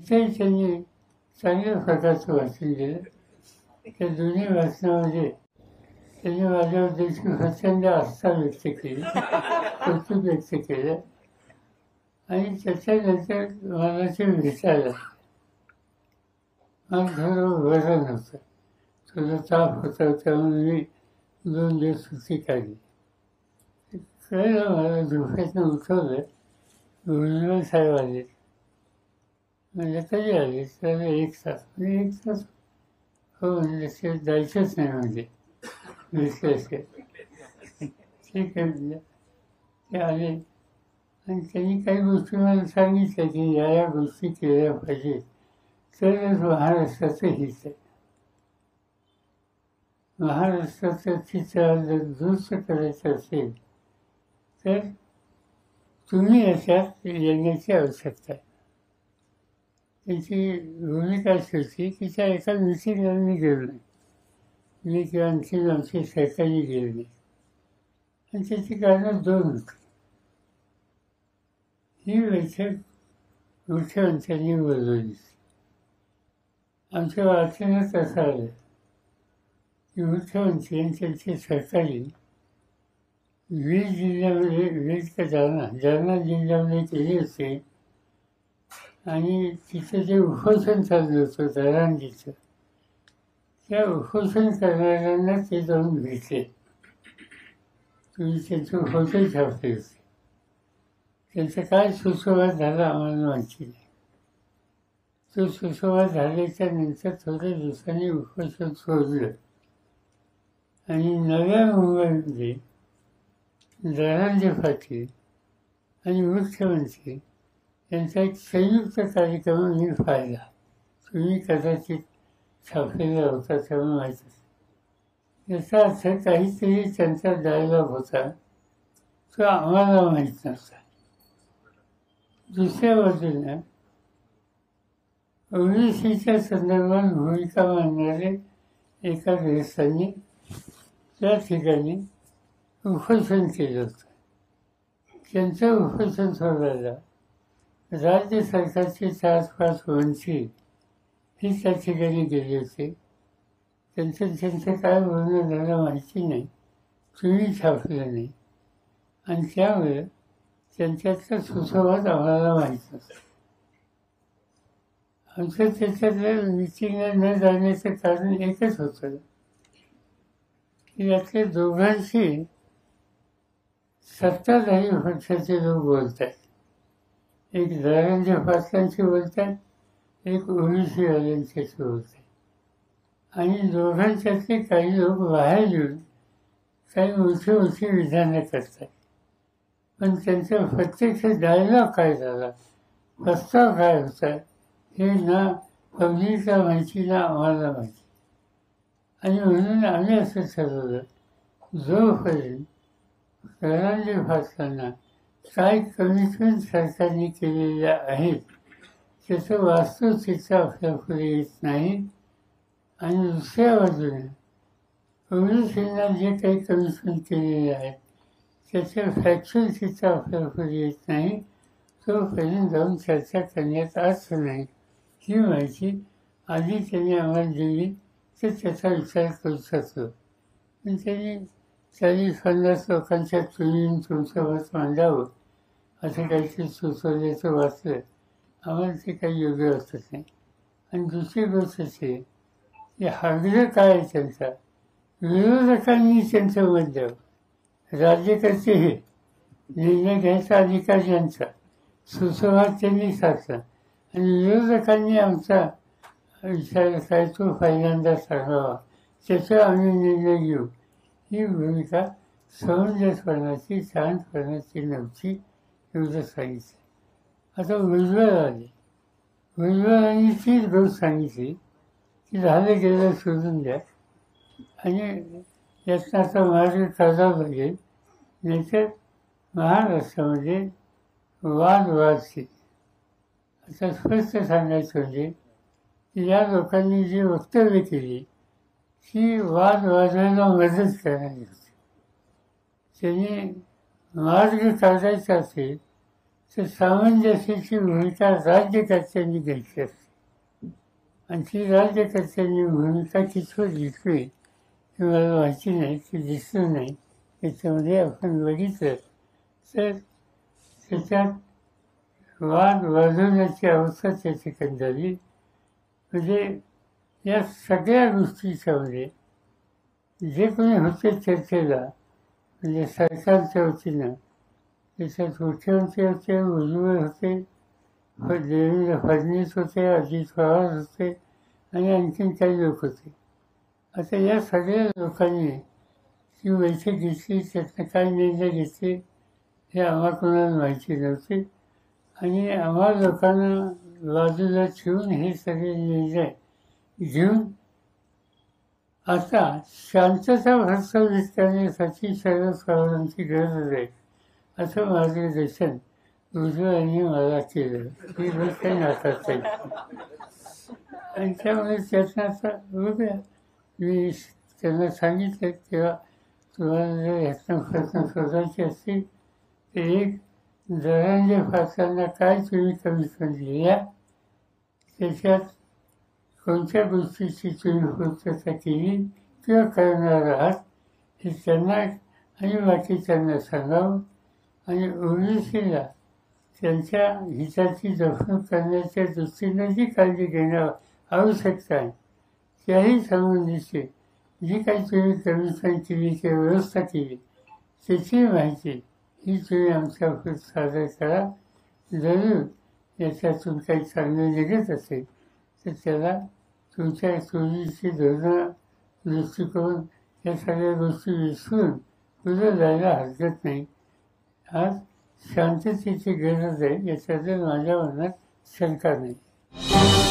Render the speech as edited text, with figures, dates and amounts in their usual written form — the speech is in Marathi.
तिथे त्यांनी चांगल्या प्रकारचं वाचन केलं. त्या दोन्ही वाचनामध्ये त्यांनी माझ्यावर देखील प्रचंड आस्था व्यक्त केली, कौतुक व्यक्त केलं. आणि त्याच्यानंतर मला ते विचारलं, मला थोडं बरं नव्हतं, थोडं ताप होता, त्यामुळे मी 2 दिवस सुट्टी काढली. कळलं मला, झोपेतनं उठवलं, भुजबळ साहेब आले. म्हणजे कधी आले? तर 1 तास. म्हणजे 1 तास हो, म्हणजे ते जायचंच नाही म्हणजे विश्लेषण. ठीक आहे म्हणजे ते आले आणि त्यांनी काही गोष्टी मला सांगितल्या की या गोष्टी केल्या पाहिजेत, तरच महाराष्ट्राचं हित आहे. महाराष्ट्राचं चित्र जर दुरुस्त करायचं असेल तर तुम्ही याच्यात येण्याची आवश्यकता आहे. त्यांची भूमिका अशी होती की त्या एका मिटिंगला मी गेलो नाही, मी किंवा आमची सहकारी गेलो नाही. आणि त्याची कारणं 2 होती. ही बैठक मुख्यमंत्र्यांनी बोलवली. आमच्या वाचनात असं आलं की मुख्यमंत्री आणि त्यांचे सहकारी 20 जिल्ह्यामध्ये, 20 का जालना जिल्ह्यामध्ये गेले होते आणि तिथं जे उपोषण चाललं होतं दरांजीचं, त्या उपोषण करणाऱ्यांना ते जाऊन भेटले. तुम्ही त्यांचं फोटो छापले होते. त्यांचा काय सुसंवाद झाला आम्हाला माहिती नाही. तो सुसंवाद झाल्याच्या नंतर थोड्या दिवसांनी उपोषण सोडलं आणि नव्या मुंबईमध्ये जरांगे पाटील आणि मुख्यमंत्री यांचा एक संयुक्त कार्यक्रम मी पाहिला. तुम्ही कदाचित छापलेला होता तेव्हा माहीत असेल. याचा अर्थ काहीतरी त्यांचा डायलॉग होता, तो आम्हाला माहीत नव्हता. दुसऱ्या बाजूला ओबीसीच्या संदर्भात भूमिका मांडणारे एका गृहस्थांनी त्या ठिकाणी उपोषण केलं होतं. त्यांचं उपोषण सोडायला राज्य सरकारची 4-5 मंत्री ही त्या ठिकाणी गेले होते. त्यांचं काय बोलणं झालं माहिती नाही, तुम्ही छापलं नाही आणि त्यामुळे त्यांच्यातला सुसंवाद आम्हाला माहीत नव्हता. आमचं त्याच्यातल्या मिटिंगला न जाण्याचं कारण एकच होतं की यातल्या दोघांशी सत्ताधारी पक्षाचे लोक बोलत आहेत. एक जरांगे पाटलांशी बोलत आहेत, एक ओबीसीवाल्यांच्याशी बोलत आहेत. आणि दोघांच्यातले काही लोक बाहेर येऊन काही मोठी विधानं करतात. पण त्यांचा प्रत्यक्ष डायलॉग काय झाला, प्रस्ताव काय होता, हे ना पब्लिकला माहिती ना आम्हाला माहिती. आणि म्हणून आम्ही असं ठरवलं, जोपर्यंत जरांगे पाटलांना काय कमिटमेंट सरकारने केलेल्या आहेत त्याचं वास्तवचित्र आपल्यापुढे येत नाही आणि दुसऱ्या बाजूने ओबीसींना जे काही कमिटमेंट केलेले आहेत त्याचं फॅक्च्युअल चित्र आपल्यापुढे येत नाही, तोपर्यंत जाऊन चर्चा करण्यात अर्थ नाही. ही माहिती आधी त्यांनी आम्हाला दिली तर त्याचा विचार करू शकतो. पण त्यांनी 40-50 लोकांच्या तुलनेत तुमचं मत मांडावं असं काहीतरी सुचवल्याचं वाचलं, आम्हाला ते काही योग्य वाटत नाही. आणि दुसरी गोष्ट अशी की आग्रह काय आहे त्यांचा, विरोधकांनी त्यांचं मत द्यावं. राज्यकर्ते हे निर्णय घ्यायचा अधिकार यांचा, सुसंवाद त्यांनी साधला आणि विरोधकांनी आमचा विचार काय तो पहिल्यांदा सांगावा, त्याच्यावर आम्ही निर्णय घेऊ. ही भूमिका समंजसपणाची, शांतपणाची नव्हती, एवढं सांगितलं. आता भुजबळ आले. भुजबळांनी तीच गोष्ट सांगितली की झालं गेलं सोडून द्या आणि यातनं आता मार्ग काढावा लागेल, नाहीतर महाराष्ट्रामध्ये वाद वाढतील. आता स्पष्ट सांगायचं म्हणजे की या लोकांनी जी वक्तव्य केली ती वाद वाढवायला मदत करणारी होती. त्यांनी मार्ग काढायचा असेल तर सामंजस्याची भूमिका राज्यकर्त्यांनी घ्यायची असते. आणि ती राज्यकर्त्यांनी भूमिका कितपत घेतली हे मला माहिती नाही, ते दिसलं नाही. त्याच्यामध्ये आपण बघितलं तर त्याच्यात वाद वाजवण्याची अवस्था त्या ठिकाणी झाली. म्हणजे या सगळ्या गोष्टीच्यामध्ये जे कोणी होते चर्चेला, म्हणजे सरकारच्या वतीनं, त्याच्यात मुख्यमंत्री होते, भुजबळ होते, देवेंद्र फडणवीस होते, अजित पवार होते आणि आणखीन काही लोक होते. आता या सगळ्या लोकांनी ती बैठक घेतली, त्यातनं काय निर्णय घेतले हे आम्हा कोणाला माहिती नव्हते. आणि आम्हा लोकांना बाजूला ठेवून हे सगळे निर्णय घेऊन आता शांतता प्रस्थापित करण्यासाठी शरद पवारांची गरज आहे असं मार्गदर्शन भुजबळ यांनी मला केलं. ही गोष्ट काही नाकारता येत नाही. आणि त्यामुळे त्यातनं आता बघूया, मी त्यांना सांगितलं तेव्हा तुम्हाला जर ह्यातनं प्रश्न शोधायचे असतील तर एक, जरांगे पाटलांना काय तुम्ही कमिशन दिल्या, त्याच्यात कोणत्या गोष्टीची तुम्ही पूर्तता केली किंवा करणार आहात हे त्यांना आणि बाकीच्यांना सांगावं. आणि ओबीसीला त्यांच्या हिताची जपणूक करण्याच्या दृष्टीनं जी काळजी घेणं आवश्यकता आहे त्याही संबंधीची जी काही तुम्ही कमिशन केली किंवा व्यवस्था केली त्याची माहिती ही तुम्ही आमच्यापुढे सादर करा. जरूर याच्यातून काही चांगलं निघत असेल तर त्याला तुमच्या चोरीची धोरणं, दृष्टिकोन या सगळ्या गोष्टी विसरून पुढे जायला हरकत नाही. आज शांततेची गरज आहे याच्याबद्दल माझ्या मनात शंका नाही.